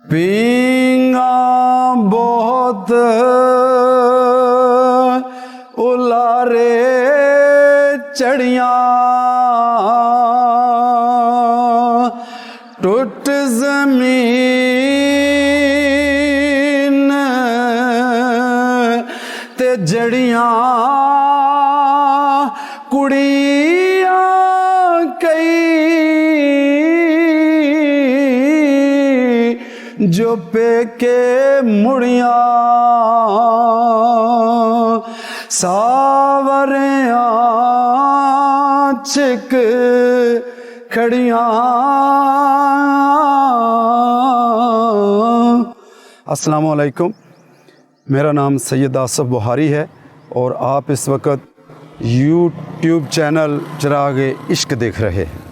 पींगा बहुत उलारे चढ़िया, टुट जमीन ते जड़ियां, कुड़ियां कई जो पेके मुड़िया, सावरियां छिक खड़ियां। अस्सलाम वालेकुम, मेरा नाम सैयद आसिफ बुहारी है और आप इस वक्त यूट्यूब चैनल चिराग इश्क देख रहे हैं।